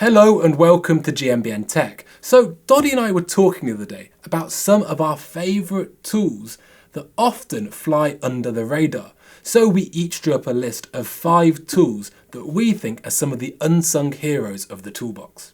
Hello and welcome to GMBN Tech. So Doddy and I were talking the other day about some of our favourite tools that often fly under the radar. So we each drew up a list of 5 tools that we think are some of the unsung heroes of the toolbox.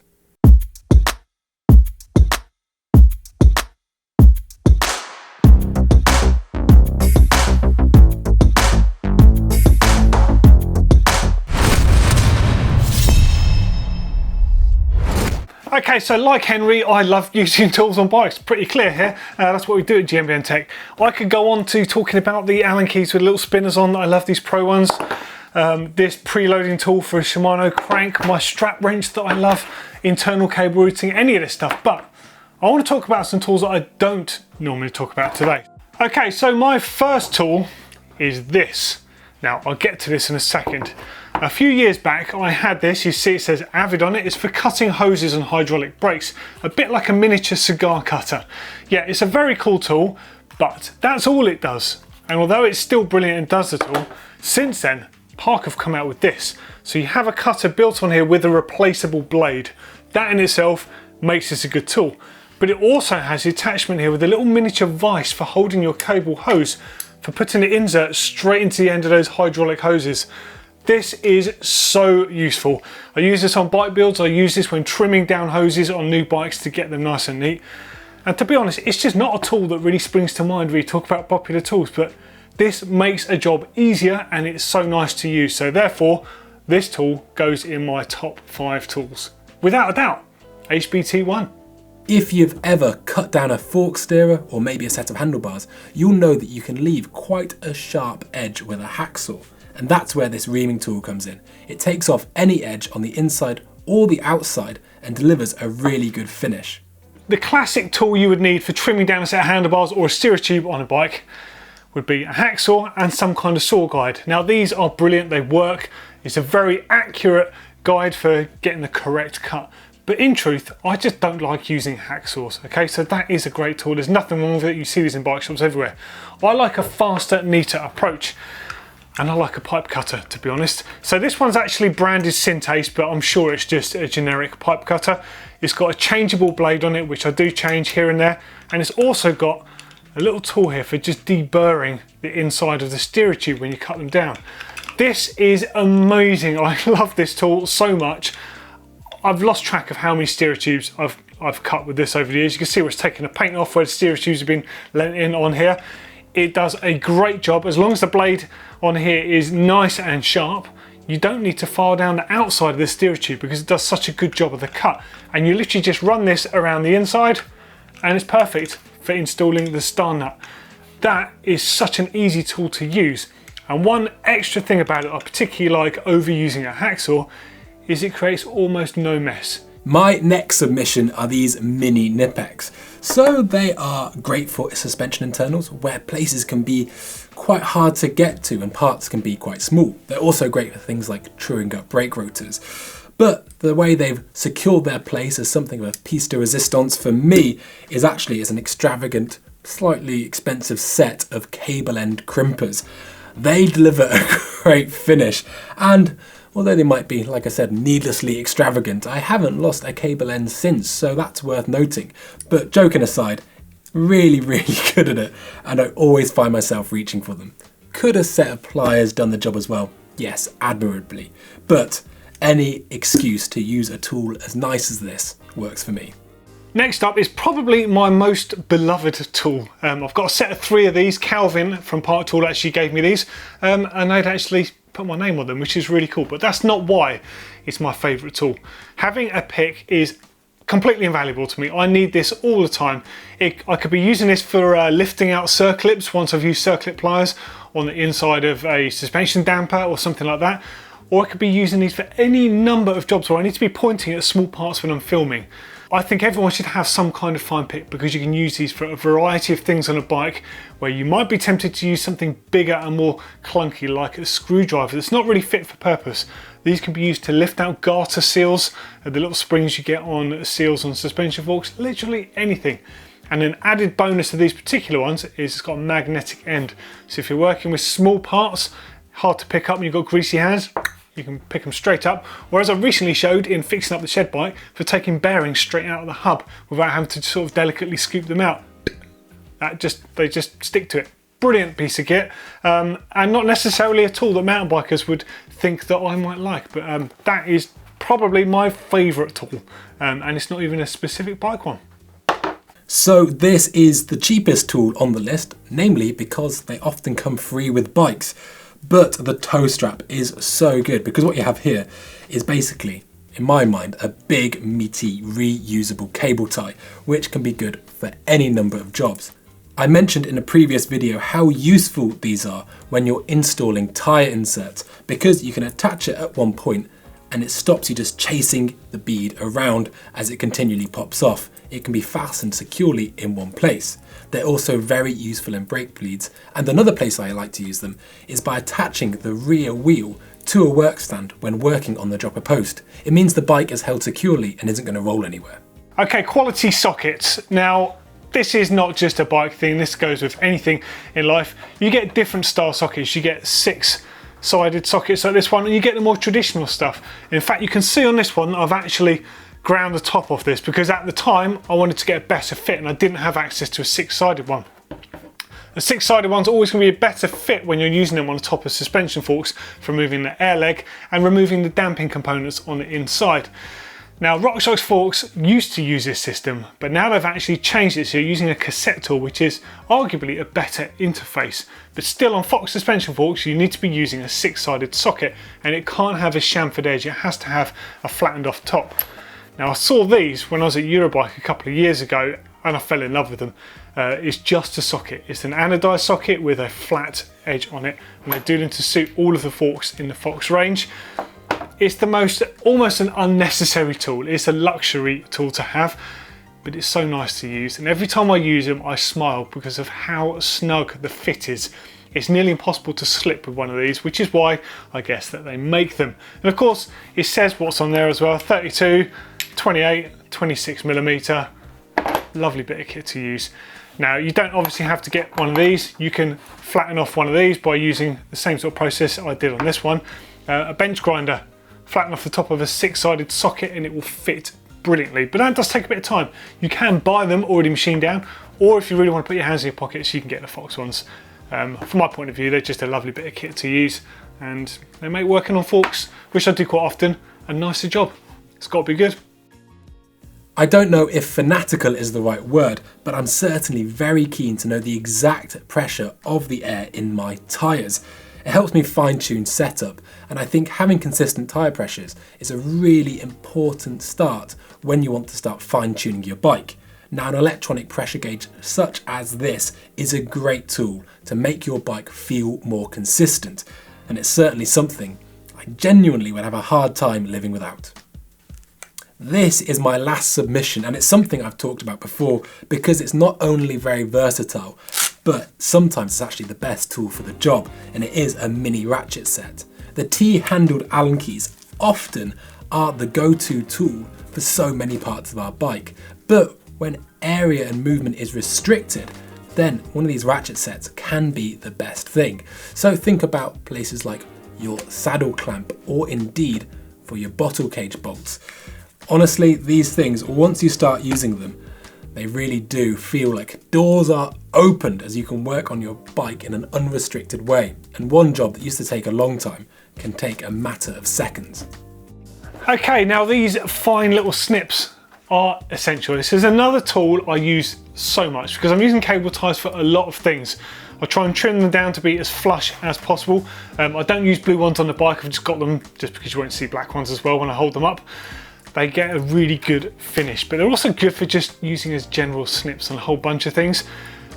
Okay, so like Henry, I love using tools on bikes. Pretty clear here. That's what we do at GMBN Tech. I could go on to talking about the Allen keys with little spinners on. I love these pro ones. This preloading tool for a Shimano crank, my strap wrench that I love, internal cable routing, any of this stuff. But I want to talk about some tools that I don't normally talk about today. Okay, so my first tool is this. Now, I'll get to this in a second. A few years back, I had this. You see it says Avid on it. It's for cutting hoses and hydraulic brakes, a bit like a miniature cigar cutter. Yeah, it's a very cool tool, but that's all it does. And although it's still brilliant and does it all, since then, Park have come out with this. So you have a cutter built on here with a replaceable blade. That in itself makes this a good tool. But it also has the attachment here with a little miniature vise for holding your cable hose, for putting the insert straight into the end of those hydraulic hoses. This is so useful. I use this on bike builds. I use this when trimming down hoses on new bikes to get them nice and neat. And to be honest, it's just not a tool that really springs to mind when you talk about popular tools, but this makes a job easier and it's so nice to use. So therefore, this tool goes in my top 5 tools. Without a doubt, HBT1. If you've ever cut down a fork steerer or maybe a set of handlebars, you'll know that you can leave quite a sharp edge with a hacksaw. And that's where this reaming tool comes in. It takes off any edge on the inside or the outside and delivers a really good finish. The classic tool you would need for trimming down a set of handlebars or a steerer tube on a bike would be a hacksaw and some kind of saw guide. Now these are brilliant, they work. It's a very accurate guide for getting the correct cut. But in truth, I just don't like using hacksaws, okay? So that is a great tool. There's nothing wrong with it. You see these in bike shops everywhere. I like a faster, neater approach. And I like a pipe cutter, to be honest. So this one's actually branded Syntace, but I'm sure it's just a generic pipe cutter. It's got a changeable blade on it, which I do change here and there. And it's also got a little tool here for just deburring the inside of the steerer tube when you cut them down. This is amazing. I love this tool so much. I've lost track of how many steerer tubes I've cut with this over the years. You can see where it's taken the paint off, where the steerer tubes have been lent in on here. It does a great job. As long as the blade on here is nice and sharp, you don't need to file down the outside of the steerer tube because it does such a good job of the cut. And you literally just run this around the inside and it's perfect for installing the star nut. That is such an easy tool to use. And one extra thing about it I particularly like overusing a hacksaw is it creates almost no mess. My next submission are these mini Nipex. So they are great for suspension internals where places can be quite hard to get to and parts can be quite small. They're also great for things like truing up brake rotors. But the way they've secured their place as something of a piece de resistance for me is actually as an extravagant, slightly expensive set of cable end crimpers. They deliver a great finish, and although they might be, like I said, needlessly extravagant, I haven't lost a cable end since, so that's worth noting. But joking aside, really good at it, and I always find myself reaching for them. Could a set of pliers done the job as well? Yes, admirably. But any excuse to use a tool as nice as this works for me. Next up is probably my most beloved tool. I've got a set of 3 of these. Calvin from Park Tool actually gave me these, and I'd actually put my name on them, which is really cool, but that's not why it's my favourite tool. Having a pick is completely invaluable to me. I need this all the time. I could be using this for lifting out circlips once I've used circlip pliers on the inside of a suspension damper or something like that, or I could be using these for any number of jobs where I need to be pointing at small parts when I'm filming. I think everyone should have some kind of fine pick because you can use these for a variety of things on a bike where you might be tempted to use something bigger and more clunky like a screwdriver that's not really fit for purpose. These can be used to lift out garter seals, the little springs you get on seals on suspension forks, literally anything. And an added bonus of these particular ones is it's got a magnetic end. So if you're working with small parts, hard to pick up and you've got greasy hands, you can pick them straight up, or as I recently showed in fixing up the shed bike, for taking bearings straight out of the hub without having to sort of delicately scoop them out. They just stick to it. Brilliant piece of kit, and not necessarily a tool that mountain bikers would think that I might like, but that is probably my favourite tool, and it's not even a specific bike one. So this is the cheapest tool on the list, namely because they often come free with bikes. But the toe strap is so good, because what you have here is basically, in my mind, a big, meaty, reusable cable tie, which can be good for any number of jobs. I mentioned in a previous video how useful these are when you're installing tyre inserts, because you can attach it at one point and it stops you just chasing the bead around as it continually pops off. It can be fastened securely in one place. They're also very useful in brake bleeds, and another place I like to use them is by attaching the rear wheel to a workstand when working on the dropper post. It means the bike is held securely and isn't going to roll anywhere. Okay, quality sockets. Now, this is not just a bike thing, this goes with anything in life. You get different style sockets. You get 6-sided sockets like this one, and you get the more traditional stuff. In fact, you can see on this one, I've actually ground the top off this, because at the time I wanted to get a better fit and I didn't have access to a 6-sided one. The 6-sided one's always going to be a better fit when you're using them on the top of suspension forks for removing the air leg and removing the damping components on the inside. Now, RockShox forks used to use this system, but now they've actually changed it, so you're using a cassette tool, which is arguably a better interface. But still, on Fox suspension forks, you need to be using a 6-sided socket, and it can't have a chamfered edge, it has to have a flattened off top. Now, I saw these when I was at Eurobike a couple of years ago, and I fell in love with them. It's just a socket. It's an anodized socket with a flat edge on it, and they do them to suit all of the forks in the Fox range. It's almost an unnecessary tool. It's a luxury tool to have, but it's so nice to use. And every time I use them, I smile because of how snug the fit is. It's nearly impossible to slip with one of these, which is why I guess that they make them. And of course, it says what's on there as well: 32, 28, 26 millimeter. Lovely bit of kit to use. Now, you don't obviously have to get one of these. You can flatten off one of these by using the same sort of process I did on this one. A bench grinder. Flatten off the top of a 6-sided socket and it will fit brilliantly, but that does take a bit of time. You can buy them already machined down, or if you really want to put your hands in your pockets, you can get the Fox ones. From my point of view, they're just a lovely bit of kit to use, and they make working on forks, which I do quite often, a nicer job. It's got to be good. I don't know if fanatical is the right word, but I'm certainly very keen to know the exact pressure of the air in my tyres. It helps me fine-tune setup, and I think having consistent tyre pressures is a really important start when you want to start fine-tuning your bike. Now, an electronic pressure gauge such as this is a great tool to make your bike feel more consistent, and it's certainly something I genuinely would have a hard time living without. This is my last submission, and it's something I've talked about before because it's not only very versatile, but sometimes it's actually the best tool for the job, and it is a mini ratchet set. The T-handled Allen keys often are the go-to tool for so many parts of our bike, but when area and movement is restricted, then one of these ratchet sets can be the best thing. So think about places like your saddle clamp, or indeed for your bottle cage bolts. Honestly, these things, once you start using them, they really do feel like doors are opened as you can work on your bike in an unrestricted way. And one job that used to take a long time can take a matter of seconds. Okay, now these fine little snips are essential. This is another tool I use so much because I'm using cable ties for a lot of things. I try and trim them down to be as flush as possible. I don't use blue ones on the bike, I've just got them just because you won't see black ones as well when I hold them up. They get a really good finish, but they're also good for just using as general snips on a whole bunch of things.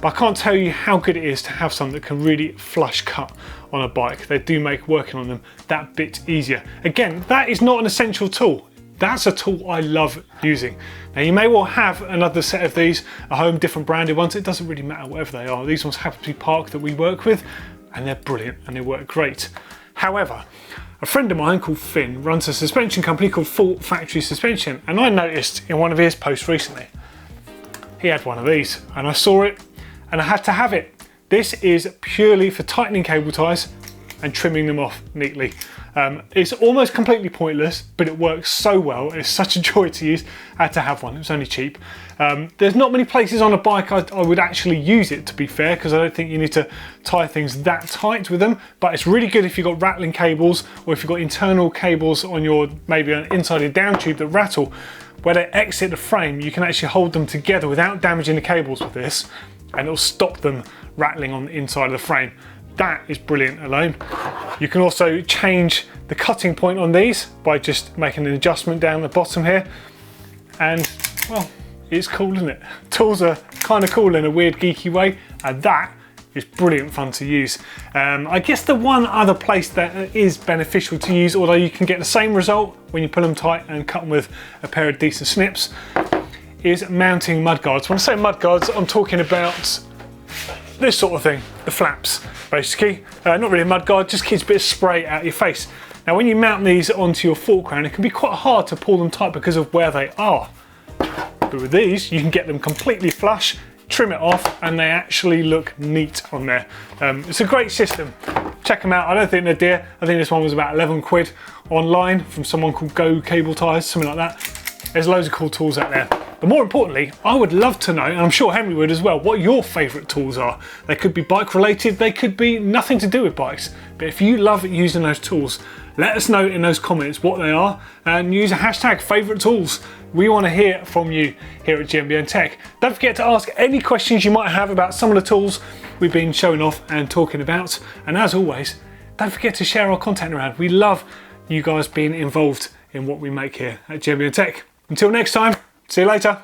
But I can't tell you how good it is to have some that can really flush cut on a bike. They do make working on them that bit easier. Again, that is not an essential tool. That's a tool I love using. Now, you may well have another set of these at home, different branded ones. It doesn't really matter whatever they are. These ones happen to be Park that we work with, and they're brilliant and they work great. However, a friend of mine called Finn runs a suspension company called Full Factory Suspension, and I noticed in one of his posts recently, he had one of these, and I saw it and I had to have it. This is purely for tightening cable ties and trimming them off neatly. It's almost completely pointless, but it works so well. It's such a joy to use. I had to have one, it was only cheap. There's not many places on a bike I would actually use it, to be fair, because I don't think you need to tie things that tight with them, but it's really good if you've got rattling cables, or if you've got internal cables on your, maybe an inside your down tube that rattle. Where they exit the frame, you can actually hold them together without damaging the cables with this, and it'll stop them rattling on the inside of the frame. That is brilliant alone. You can also change the cutting point on these by just making an adjustment down the bottom here. And, well, it's cool, isn't it? Tools are kind of cool in a weird, geeky way, and that is brilliant fun to use. I guess the one other place that is beneficial to use, although you can get the same result when you pull them tight and cut them with a pair of decent snips, is mounting mudguards. When I say mudguards, I'm talking about this sort of thing, the flaps, basically. Not really a mudguard, just keeps a bit of spray out your face. Now when you mount these onto your fork crown, it can be quite hard to pull them tight because of where they are. But with these, you can get them completely flush, trim it off, and they actually look neat on there. It's a great system. Check them out. I don't think they're dear. I think this one was about 11 quid online from someone called Go Cable Ties, something like that. There's loads of cool tools out there. But more importantly, I would love to know, and I'm sure Henry would as well, what your favourite tools are. They could be bike related, they could be nothing to do with bikes. But if you love using those tools, let us know in those comments what they are, and use a hashtag favourite tools. We want to hear from you here at GMBN Tech. Don't forget to ask any questions you might have about some of the tools we've been showing off and talking about. And as always, don't forget to share our content around. We love you guys being involved in what we make here at GMBN Tech. Until next time, see you later.